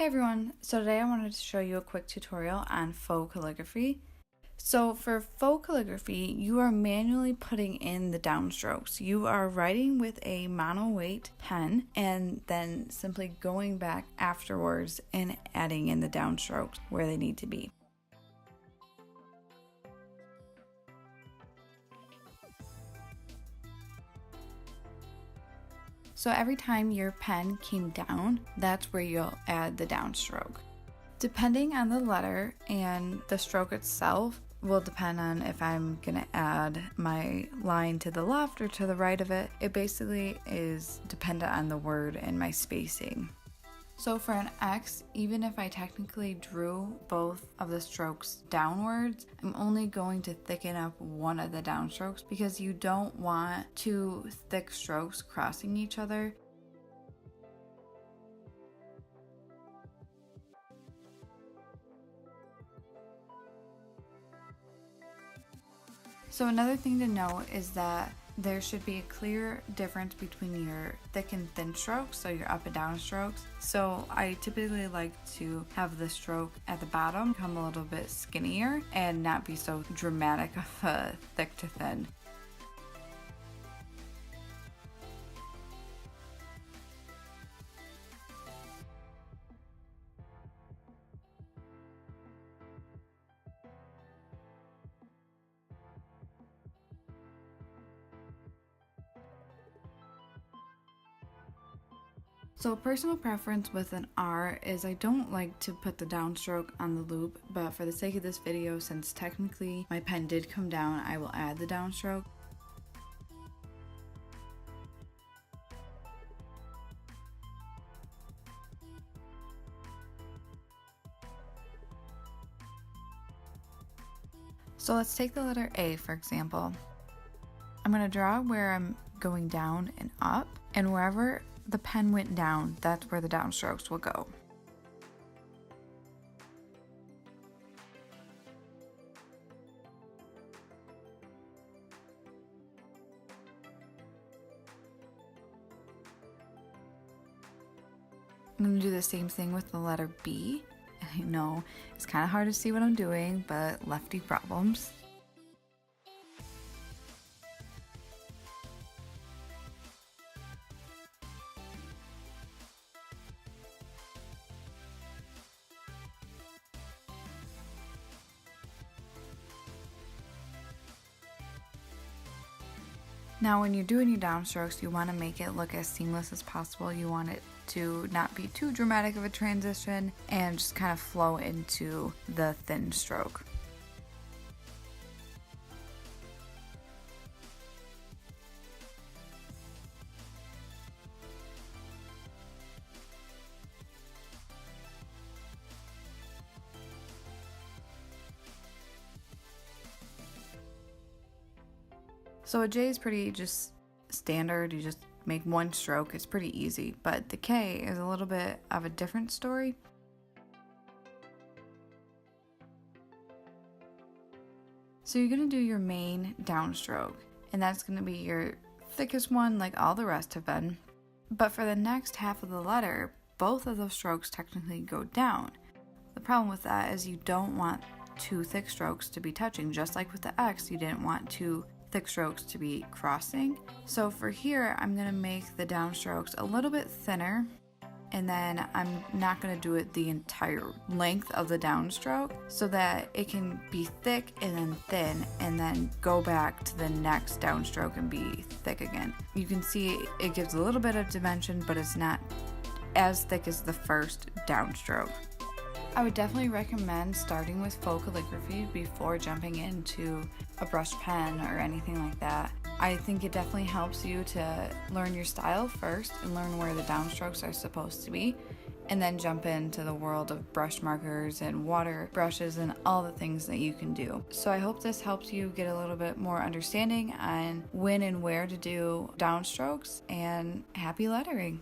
Hey everyone, so today I wanted to show you a quick tutorial on faux calligraphy. So for faux calligraphy, you are manually putting in the downstrokes. You are writing with a mono weight pen and then simply going back afterwards and adding in the downstrokes where they need to be. So every time your pen came down, that's where you'll add the downstroke. Depending on the letter and the stroke itself will depend on if I'm gonna add my line to the left or to the right of it. It basically is dependent on the word and my spacing. So for an X, even if I technically drew both of the strokes downwards, I'm only going to thicken up one of the downstrokes because you don't want two thick strokes crossing each other. So another thing to note is that there should be a clear difference between your thick and thin strokes, so your up and down strokes. So I typically like to have the stroke at the bottom come a little bit skinnier and not be so dramatic of a thick to thin. So personal preference with an R is I don't like to put the downstroke on the loop, but for the sake of this video, since technically my pen did come down, I will add the downstroke. So let's take the letter A for example. I'm going to draw where I'm going down and up, and wherever the pen went down, that's where the downstrokes will go. I'm going to do the same thing with the letter B. I know it's kind of hard to see what I'm doing, but lefty problems. Now when you're doing your downstrokes, you want to make it look as seamless as possible. You want it to not be too dramatic of a transition and just kind of flow into the thin stroke. So a J is pretty just standard, you just make one stroke, it's pretty easy, but the K is a little bit of a different story. So you're going to do your main downstroke, and that's going to be your thickest one like all the rest have been. But for the next half of the letter, both of those strokes technically go down. The problem with that is you don't want two thick strokes to be touching, just like with the X, you didn't want two thick strokes to be crossing. So for here, I'm going to make the downstrokes a little bit thinner, and then I'm not going to do it the entire length of the downstroke so that it can be thick and then thin and then go back to the next downstroke and be thick again. You can see it gives a little bit of dimension, but it's not as thick as the first downstroke. I would definitely recommend starting with faux calligraphy before jumping into a brush pen or anything like that. I think it definitely helps you to learn your style first and learn where the downstrokes are supposed to be, and then jump into the world of brush markers and water brushes and all the things that you can do. So I hope this helps you get a little bit more understanding on when and where to do downstrokes, and happy lettering!